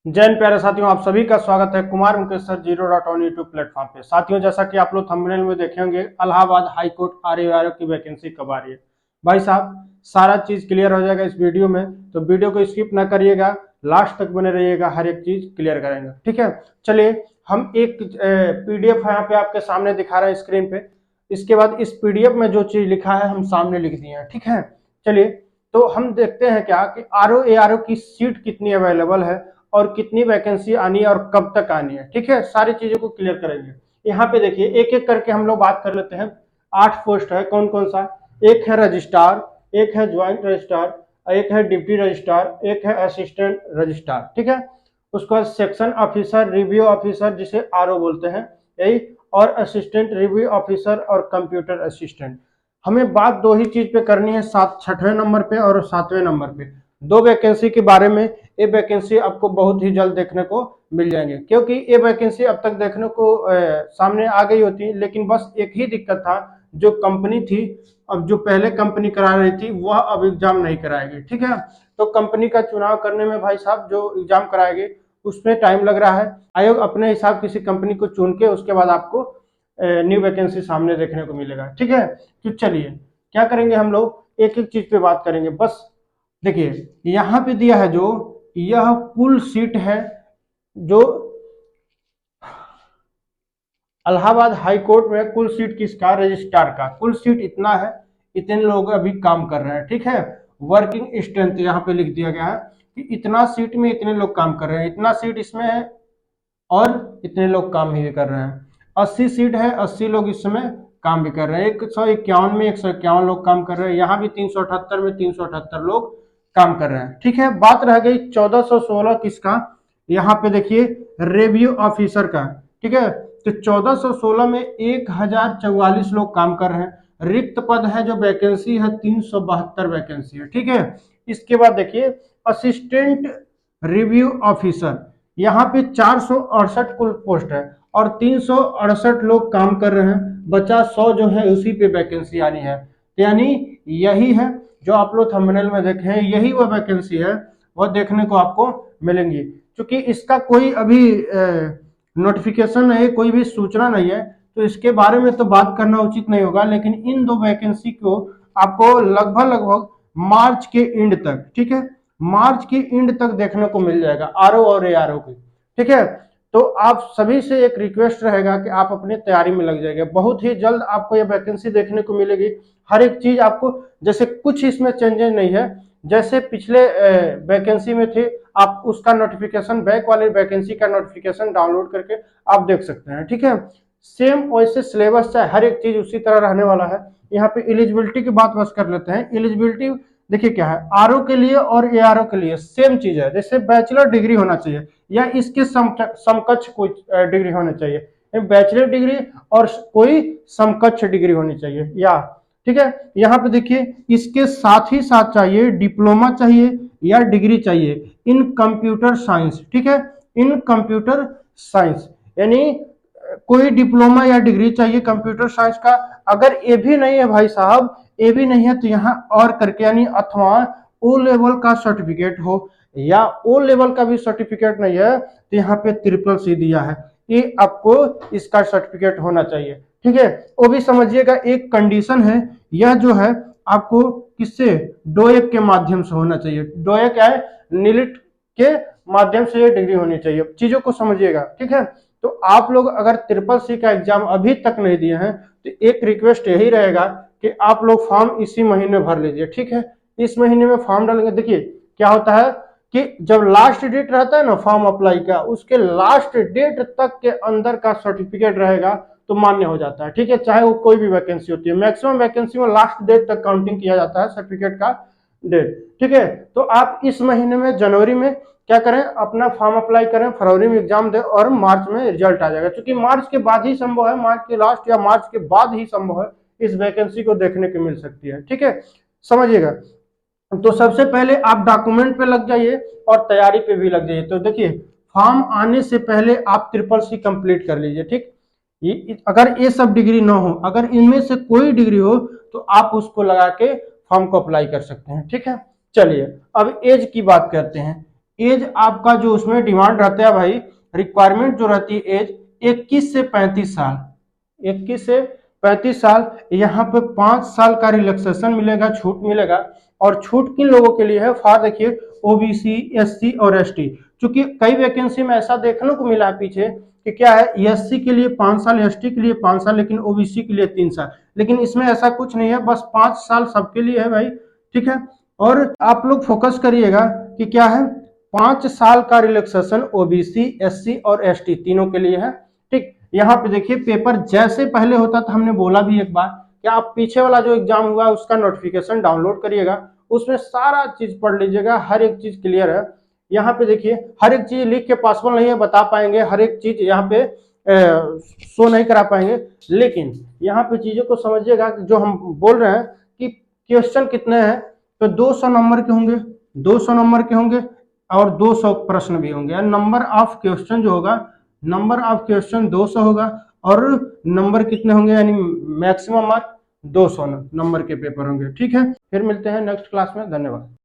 जैन प्यारे साथियों, आप सभी का स्वागत है Kumar Mukesh sir 0.1 YouTube platform पे। साथियों, जैसा कि आप लोग थंबनेल में देखे होंगे, इलाहाबाद हाई कोर्ट आरओ की वैकेंसी कब आ रही है। भाई साहब, सारा चीज क्लियर हो जाएगा इस वीडियो में, तो वीडियो को स्किप ना करिएगा, लास्ट तक बने रहिएगा, हर एक चीज क्लियर करेंगे। ठीक है, चलिए हम एक पीडीएफ यहाँ पे आपके सामने दिखा रहे हैं स्क्रीन पे। इसके बाद इस पीडीएफ में जो चीज लिखा है हम सामने लिख दिए हैं। ठीक है, चलिए तो हम देखते हैं क्या कि आरओ की सीट कितनी अवेलेबल है और कितनी वैकेंसी आनी है और कब तक आनी है। ठीक है, सारी चीजों को क्लियर करेंगे। यहाँ पे देखिए, एक एक करके हम लोग बात कर लेते हैं। 8 पोस्ट है। कौन कौन सा? एक है रजिस्ट्रार, एक है ज्वाइंट रजिस्ट्रार, एक है डिप्टी रजिस्ट्रार, एक है असिस्टेंट रजिस्ट्रार। ठीक है, उसके बाद सेक्शन ऑफिसर, रिव्यू ऑफिसर जिसे आरओ बोलते हैं यही, और असिस्टेंट रिव्यू ऑफिसर और कंप्यूटर असिस्टेंट। हमें बात दो ही चीज पे करनी है, 6वें नंबर पे और 7वें नंबर पे दो वैकेंसी के बारे में। ये वैकेंसी आपको बहुत ही जल्द देखने को मिल जाएंगे, क्योंकि ये वैकेंसी अब तक देखने को सामने आ गई होती, लेकिन बस एक ही दिक्कत था, जो कंपनी थी, अब जो पहले कंपनी करा रही थी वह अब एग्जाम नहीं कराएगी। ठीक है, तो कंपनी का चुनाव करने में भाई साहब जो एग्जाम कराएगी उसमें टाइम लग रहा है। आयोग अपने हिसाब किसी कंपनी को चुन के उसके बाद आपको न्यू वैकेंसी सामने देखने को मिलेगा। ठीक है, तो चलिए क्या करेंगे, हम लोग एक एक चीज पे बात करेंगे। बस देखिए, यहाँ पे दिया है जो यह कुल सीट है, जो इलाहाबाद हाई कोर्ट में कुल सीट किसका? रजिस्ट्रार का। कुल सीट इतना है, इतने लोग अभी काम कर रहे हैं। ठीक है, वर्किंग स्ट्रेंथ यहाँ पे लिख दिया गया है कि इतना सीट में इतने लोग काम कर रहे हैं, इतना सीट इसमें है और इतने लोग काम भी कर रहे हैं। 80 सीट है, 80 लोग इस समय काम भी कर रहे हैं। 151 में 151 लोग काम कर रहे हैं। यहाँ भी 378 में 378 लोग काम कर रहे हैं। ठीक है, बात रह गई 1416 किसका? यहाँ पे देखिए, रिव्यू ऑफिसर का। ठीक है, तो 1416 में 1044 लोग काम कर रहे हैं। रिक्त पद है, जो वैकेंसी है 372 वैकेंसी है। ठीक है, इसके बाद देखिए असिस्टेंट रिव्यू ऑफिसर, यहाँ पे 468 कुल पोस्ट है और 368 लोग काम कर रहे हैं। बचा 100 जो है उसी पे वैकेंसी आनी है। यानी यही है जो आप लोग थंबनेल में देखे हैं, यही वो वैकेंसी है, वो देखने को आपको मिलेंगी। क्योंकि इसका कोई अभी नोटिफिकेशन नहीं, कोई भी सूचना नहीं है, तो इसके बारे में तो बात करना उचित नहीं होगा। लेकिन इन दो वैकेंसी को आपको लगभग लगभग मार्च के एंड तक, ठीक है, मार्च के एंड तक देखने को मिल जाएगा, आरओ और एआरओ की। ठीक है, तो आप सभी से एक रिक्वेस्ट रहेगा कि आप अपनी तैयारी में लग जाएंगे। बहुत ही जल्द आपको ये वैकेंसी देखने को मिलेगी। हर एक चीज आपको, जैसे कुछ इसमें चेंजेस नहीं है, जैसे पिछले वैकेंसी में थे, आप उसका नोटिफिकेशन, बैक वाले वैकेंसी का नोटिफिकेशन डाउनलोड करके आप देख सकते हैं। ठीक है, सेम वैसे सिलेबस चाहे हर एक चीज उसी तरह रहने वाला है। यहाँ पे एलिजिबिलिटी की बात बस कर लेते हैं। एलिजिबिलिटी देखिए क्या है, आरओ के लिए और एआरओ के लिए सेम चीज है। जैसे बैचलर डिग्री होना चाहिए या इसके समकक्ष कोई डिग्री होनी चाहिए, बैचलर डिग्री और कोई समकक्ष डिग्री होनी चाहिए या। ठीक है, यहाँ पे देखिए इसके साथ ही साथ चाहिए डिप्लोमा चाहिए या डिग्री चाहिए इन कंप्यूटर साइंस। ठीक है, इन कंप्यूटर साइंस, यानी कोई डिप्लोमा या डिग्री चाहिए कंप्यूटर साइंस का। अगर ये भी नहीं है भाई साहब, ये भी नहीं है, तो यहाँ और करके, यानी अथवा ओ लेवल का सर्टिफिकेट हो, या ओ लेवल का भी सर्टिफिकेट नहीं है तो यहाँ पे CCC दिया है, ये आपको इसका सर्टिफिकेट होना चाहिए। ठीक है, वो भी समझिएगा, एक कंडीशन है, यह जो है आपको किससे? डोएक के माध्यम से होना चाहिए। डोएक है, नीलिट के माध्यम से ये डिग्री होनी चाहिए। चीजों को समझिएगा। ठीक है, तो आप लोग अगर CCC का एग्जाम अभी तक नहीं दिए हैं तो एक रिक्वेस्ट यही रहेगा कि आप लोग फॉर्म इसी महीने भर लीजिए। ठीक है, इस महीने में फॉर्म डालेंगे। देखिए क्या होता है कि जब लास्ट डेट रहता है ना फॉर्म अप्लाई का, उसके लास्ट डेट तक के अंदर का सर्टिफिकेट रहेगा तो मान्य हो जाता है। ठीक है, चाहे वो कोई भी वैकेंसी होती है, मैक्सिमम वैकेंसी में लास्ट डेट तक काउंटिंग किया जाता है सर्टिफिकेट का डेट। ठीक है, तो आप इस महीने में जनवरी में क्या करें, अपना फॉर्म अप्लाई करें, फरवरी में एग्जाम दें और मार्च में रिजल्ट आ जाएगा। क्योंकि मार्च के बाद ही संभव है, मार्च के लास्ट या मार्च के बाद ही संभव है इस वैकेंसी को देखने को मिल सकती है। ठीक है, समझिएगा। तो सबसे पहले आप डॉक्यूमेंट पे लग जाइए और तैयारी पे भी लग जाइए। तो देखिए, फॉर्म आने से पहले आप CCC कंप्लीट कर लीजिए। ठीक, ये अगर ये सब डिग्री ना हो, अगर इनमें से कोई डिग्री हो तो आप उसको लगा के फॉर्म को अप्लाई कर सकते हैं। ठीक है, चलिए अब एज की बात करते हैं। एज आपका जो उसमें डिमांड रहता है भाई, रिक्वायरमेंट जो रहती है एज 21 से 35 साल, 21 से 35 साल। यहाँ पे 5 साल का रिलैक्सेशन मिलेगा, छूट मिलेगा। और छूट किन लोगों के लिए है, फॉर देखिए ओबीसी, एससी और एसटी। क्योंकि कई वैकेंसी में ऐसा देखने को मिला है पीछे कि क्या है, एससी के लिए 5 साल, एसटी के लिए 5 साल, लेकिन ओबीसी के लिए 3 साल। लेकिन इसमें ऐसा कुछ नहीं है, बस 5 साल सबके लिए है भाई, ठीक है। और आप लोग फोकस करिएगा कि क्या है, 5 साल का रिलैक्सेशन ओबीसी, एससी और एसटी तीनों के लिए है, ठीक। यहाँ पे देखिए पेपर जैसे पहले होता था, हमने बोला भी एक बार कि आप पीछे वाला जो एग्जाम हुआ उसका नोटिफिकेशन डाउनलोड करिएगा, उसमें सारा चीज पढ़ लीजिएगा, हर एक चीज क्लियर है। यहाँ पे देखिए हर एक चीज लिख के पॉसिबल नहीं है बता पाएंगे, हर एक चीज यहाँ पे शो नहीं करा पाएंगे, लेकिन यहाँ पे चीजों को समझिएगा। जो हम बोल रहे हैं कि क्वेश्चन कितने हैं, तो 200 नंबर के होंगे, 200 नंबर के होंगे और 200 प्रश्न भी होंगे। नंबर ऑफ क्वेश्चन जो होगा, नंबर ऑफ क्वेश्चन 200 होगा, और नंबर कितने होंगे, यानी मैक्सिमम मार्क 200 नंबर के पेपर होंगे, ठीक है। फिर मिलते हैं नेक्स्ट क्लास में, धन्यवाद।